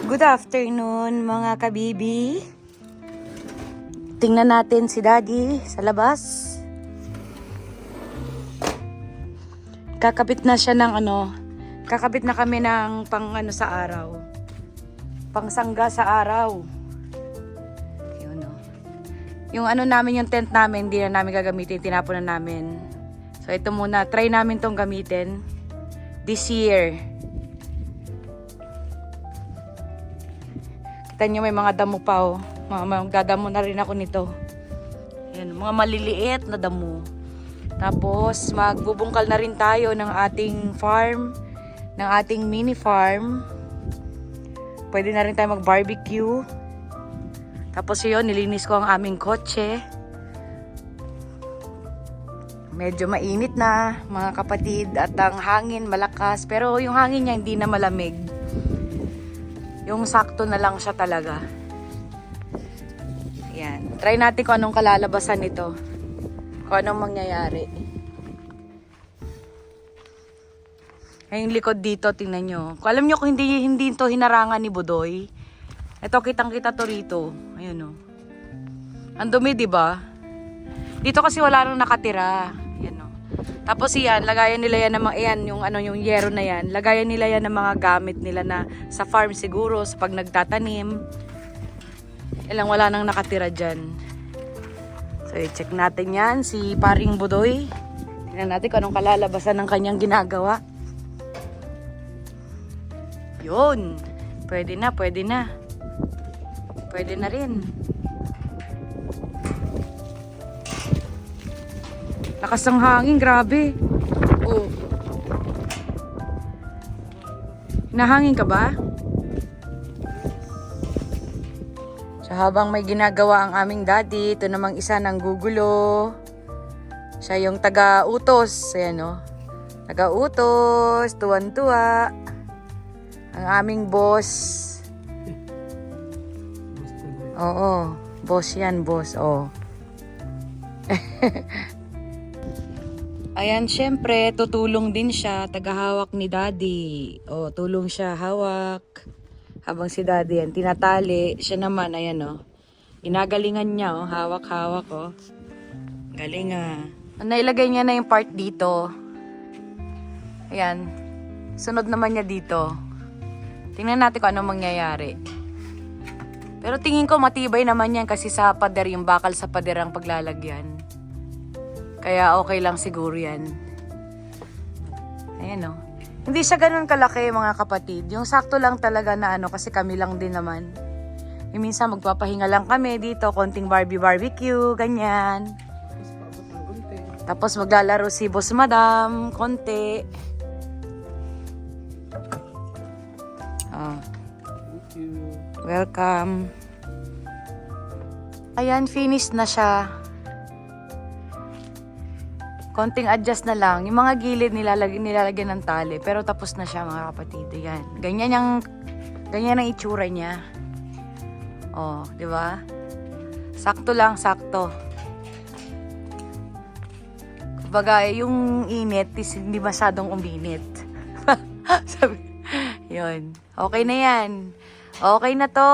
Good afternoon mga kabibi. Tingnan natin si Daddy sa labas. Kakabit na siya ng kakabit na kami ng sa araw. Pangsangga sa araw. Yun o. Yung namin, yung tent namin, hindi na namin gagamitin, tinapon na namin. So ito muna, try namin tong gamitin this year. Kita nyo may mga damo pa oh. Magdadamo na rin ako nito. Yan, mga maliliit na damo. Tapos magbubungkal na rin tayo ng ating farm, ng ating mini farm. Pwede na rin tayo mag-barbecue. Tapos yun, nilinis ko ang aming kotse. Medyo mainit na mga kapatid at ang hangin malakas. Pero yung hangin niya hindi na malamig. Yung sakto na lang siya talaga. Ayan. Try natin kung anong kalalabasan nito. Kung anong mangyayari. Ay, yung likod dito, tingnan nyo. Kung alam nyo kung hindi ito hinarangan ni Budoy. Ito, kitang-kita to rito. Ayun o. Ang dumi, diba? Dito kasi wala nang nakatira. Ayan o. Tapos yan, lagayan nila yan ng mga, yung yero na yan. Lagayan nila yan ng mga gamit nila na sa farm siguro, sa pag nagtatanim. Ilang wala nang nakatira dyan. So, i-check natin yan. Si Paring Budoy. Tingnan natin kung anong kalalabasan ng kanyang ginagawa. Yun. Pwede na, pwede na. Pwede na rin. Lakas ng hangin, grabe. Oh. Nahangin ka ba? So habang may ginagawa ang aming daddy, ito namang isa ng gugulo. Siya yung taga-utos. Ayan o. Taga-utos, tuwan-tuwa. Ang aming boss. Oo. Boss yan, boss. Oh. Ayan, syempre, tutulong din siya. Tagahawak ni daddy. O, tulong siya, hawak. Habang si daddy yan, tinatali. Siya naman, ayan o. Ginagalingan niya o, hawak-hawak o. Galing ah. Nailagay niya na yung part dito. Ayan. Sunod naman niya dito. Tingnan natin kung anong mangyayari. Pero tingin ko matibay naman yan kasi sa pader, yung bakal sa pader ang paglalagyan. Kaya okay lang siguro yan. Ayan o. Hindi siya ganun kalaki mga kapatid. Yung sakto lang talaga na kasi kami lang din naman. Yung minsan magpapahinga lang kami dito, konting barbecue, ganyan. Tapos maglalaro si Boss Madam, konti. Oh. Thank you. Welcome. Ayan, finished na siya. Konting adjust na lang. Yung mga gilid nilalagyan ng tali. Pero tapos na siya mga kapatid. Ayan. Ganyan ang itsura niya. Oh, di ba? Sakto lang, sakto. Kumbaga, yung init is hindi masyadong uminit. Sabi, yun. Okay na yan. Okay na to.